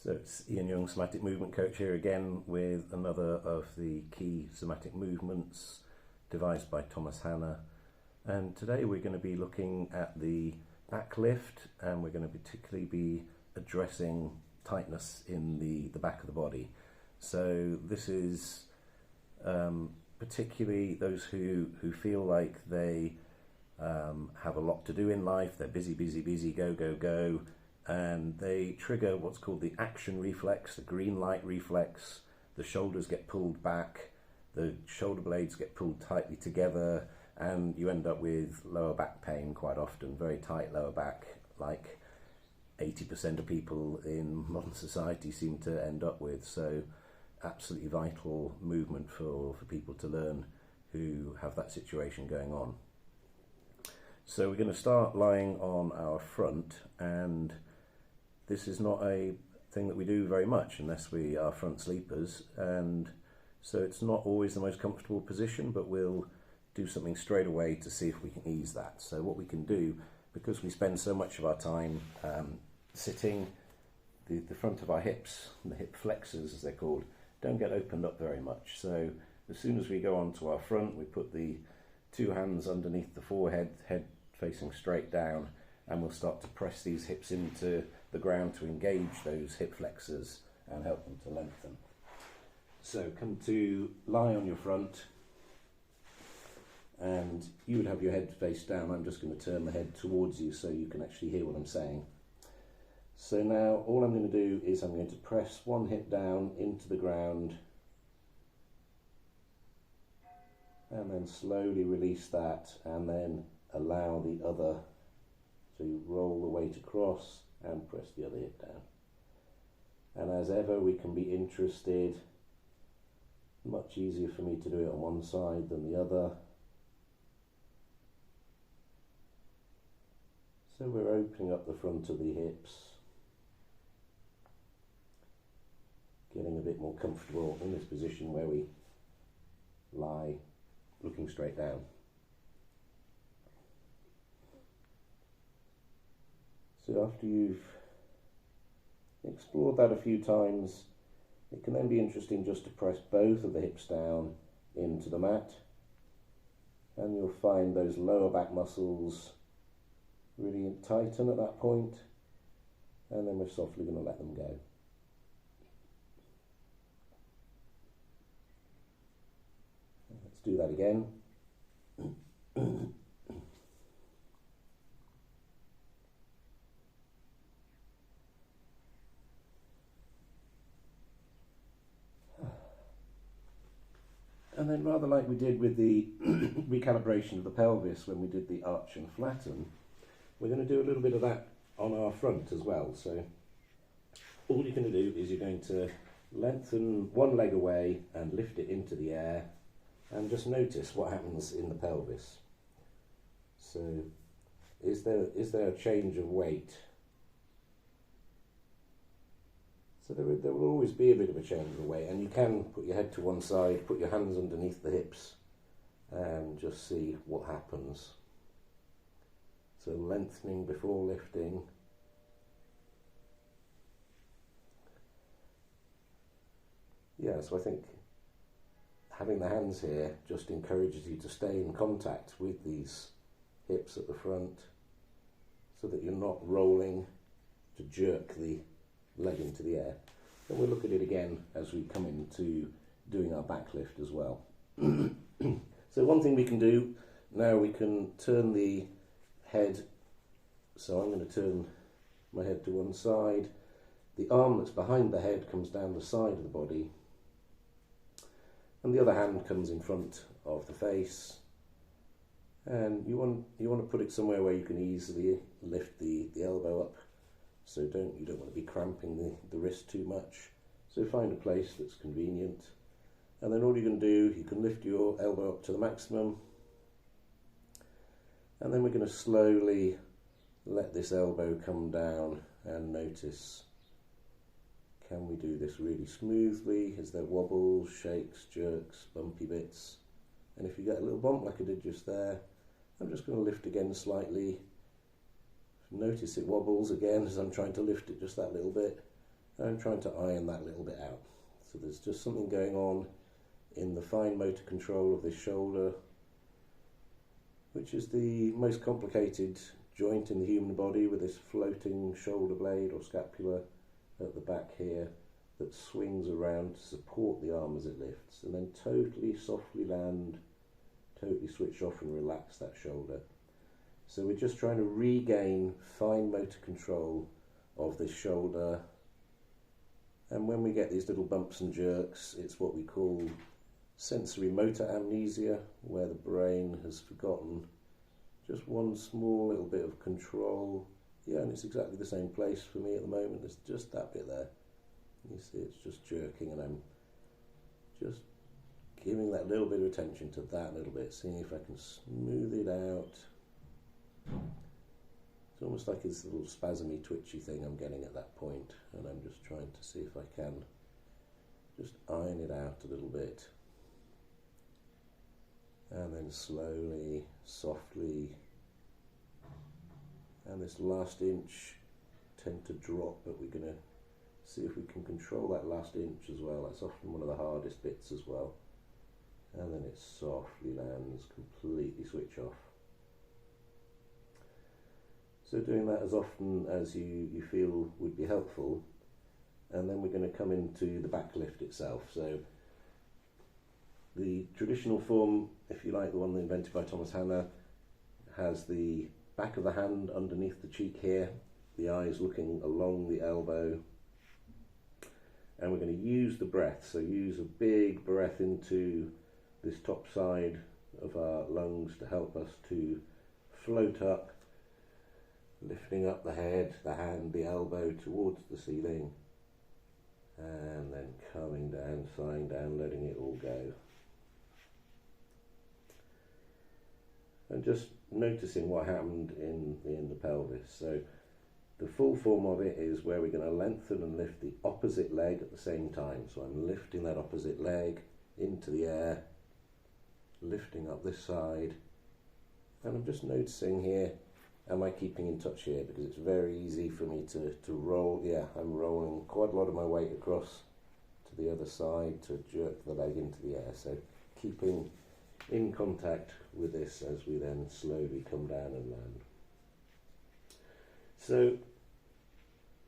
So it's Ian Young, somatic movement coach here again with another of the key somatic movements devised by Thomas Hanna. And today we're going to be looking at the back lift, and we're going to particularly be addressing tightness in the back of the body. So this is particularly those who feel like they have a lot to do in life. They're busy, go, and they trigger what's called the action reflex, the green light reflex. The shoulders get pulled back, the shoulder blades get pulled tightly together, and you end up with lower back pain quite often, very tight lower back, like 80% of people in modern society seem to end up with. So absolutely vital movement for people to learn who have that situation going on. So we're going to start lying on our front, and this is not a thing that we do very much unless we are front sleepers, and so it's not always the most comfortable position, but we'll do something straight away to see if we can ease that. So what we can do, because we spend so much of our time sitting, the front of our hips, the hip flexors as they're called, don't get opened up very much. So as soon as we go onto our front, we put the two hands underneath the forehead, head facing straight down, and we'll start to press these hips into the ground to engage those hip flexors and help them to lengthen. So come to lie on your front, and you would have your head face down. I'm just going to turn the head towards you so you can actually hear what I'm saying. So now all I'm going to do is I'm going to press one hip down into the ground and then slowly release that, and then allow the other to roll the weight across and press the other hip down. And as ever, we can be interested. Much easier for me to do it on one side than the other. So we're opening up the front of the hips, getting a bit more comfortable in this position where we lie looking straight down. So after you've explored that a few times, it can then be interesting just to press both of the hips down into the mat, and you'll find those lower back muscles really tighten at that point, and then we're softly going to let them go. Let's do that again. And then, rather like we did with the recalibration of the pelvis when we did the arch and flatten, we're going to do a little bit of that on our front as well. So all you're going to do is you're going to lengthen one leg away and lift it into the air, and just notice what happens in the pelvis. So is there a change of weight? So there will always be a bit of a change of weight, and you can put your head to one side, put your hands underneath the hips, and just see what happens. So lengthening before lifting. Yeah, so I think having the hands here just encourages you to stay in contact with these hips at the front, so that you're not rolling to jerk the leg into the air. And we'll look at it again as we come into doing our back lift as well. So one thing we can do now, we can turn the head. So I'm going to turn my head to one side. The arm that's behind the head comes down the side of the body, and the other hand comes in front of the face. And you want to put it somewhere where you can easily lift the elbow up. So you don't want to be cramping the wrist too much. So find a place that's convenient. And then all you can do, you can lift your elbow up to the maximum. And then we're going to slowly let this elbow come down, and notice, can we do this really smoothly? Is there wobbles, shakes, jerks, bumpy bits? And if you get a little bump like I did just there, I'm just going to lift again slightly. Notice it wobbles again as I'm trying to lift it just that little bit, And I'm trying to iron that little bit out. So there's just something going on in the fine motor control of this shoulder, which is the most complicated joint in the human body, with this floating shoulder blade or scapula at the back here that swings around to support the arm as it lifts, and then totally softly land, totally switch off and relax that shoulder. So we're just trying to regain fine motor control of this shoulder. And when we get these little bumps and jerks, it's what we call sensory motor amnesia, where the brain has forgotten just one small little bit of control. Yeah, and it's exactly the same place for me at the moment. There's just that bit there. You see, it's just jerking, and I'm just giving that little bit of attention to that little bit, seeing if I can smooth it out. It's almost like this little spasmy, twitchy thing I'm getting at that point, and I'm just trying to see if I can just iron it out a little bit. And then slowly, softly, and this last inch tend to drop, but we're going to see if we can control that last inch as well. That's often one of the hardest bits as well. And then it softly lands, completely switch off. So doing that as often as you feel would be helpful. And then we're going to come into the back lift itself. So the traditional form, if you like, the one invented by Thomas Hanna, has the back of the hand underneath the cheek here, the eyes looking along the elbow. And we're going to use the breath, so use a big breath into this top side of our lungs to help us to float up, lifting up the head, the hand, the elbow towards the ceiling, and then coming down, sighing down, letting it all go. And just noticing what happened in the pelvis. So the full form of it is where we're going to lengthen and lift the opposite leg at the same time. So I'm lifting that opposite leg into the air, lifting up this side, and I'm just noticing here, am I keeping in touch here? Because it's very easy for me to roll. Yeah, I'm rolling quite a lot of my weight across to the other side to jerk the leg into the air. So keeping in contact with this as we then slowly come down and land. So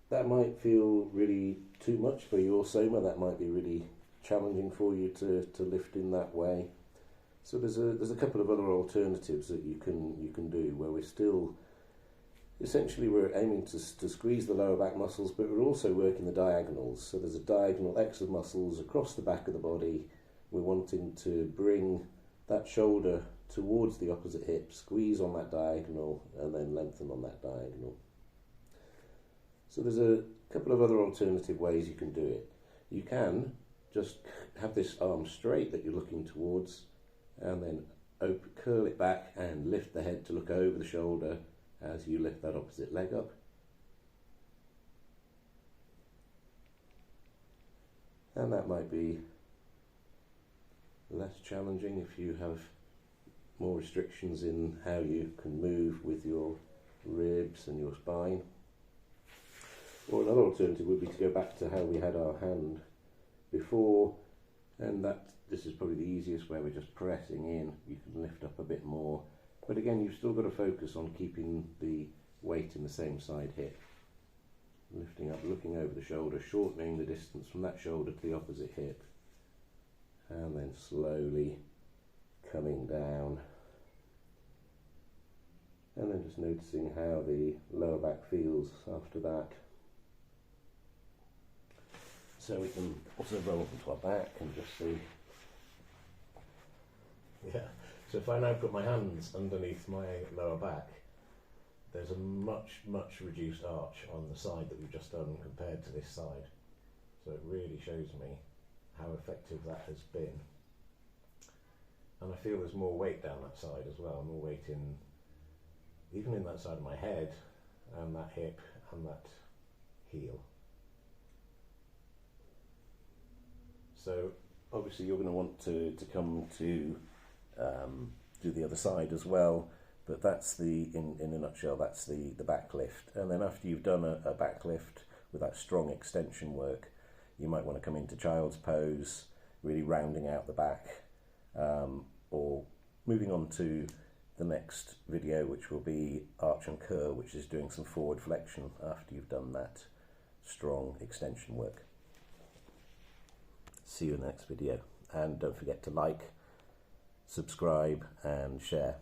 that might feel really too much for your soma. That might be really challenging for you to lift in that way. So there's a couple of other alternatives that you can do, where we're still essentially we're aiming to squeeze the lower back muscles, but we're also working the diagonals. So there's a diagonal X of muscles across the back of the body. We're wanting to bring that shoulder towards the opposite hip, squeeze on that diagonal, and then lengthen on that diagonal. So there's a couple of other alternative ways you can do it. You can just have this arm straight that you're looking towards, and then curl it back and lift the head to look over the shoulder as you lift that opposite leg up. And that might be less challenging if you have more restrictions in how you can move with your ribs and your spine. Or another alternative would be to go back to how we had our hand before, and this is probably the easiest, where we're just pressing in. You can lift up a bit more, but again you've still got to focus on keeping the weight in the same side hip. Lifting up, looking over the shoulder, shortening the distance from that shoulder to the opposite hip, and then slowly coming down, and then just noticing how the lower back feels after that. So we can also roll into our back and just see. Yeah, so if I now put my hands underneath my lower back, there's a much reduced arch on the side that we've just done compared to this side. So it really shows me how effective that has been. And I feel there's more weight down that side as well, more weight even in that side of my head, and that hip and that heel. So obviously you're going to want to come to do the other side as well, but that's in a nutshell, that's the back lift. And then after you've done a back lift, with that strong extension work. You might want to come into child's pose, really rounding out the back, or moving on to the next video, which will be arch and curl, which is doing some forward flexion after you've done that strong extension work. See you in the next video, and don't forget to like, subscribe and share.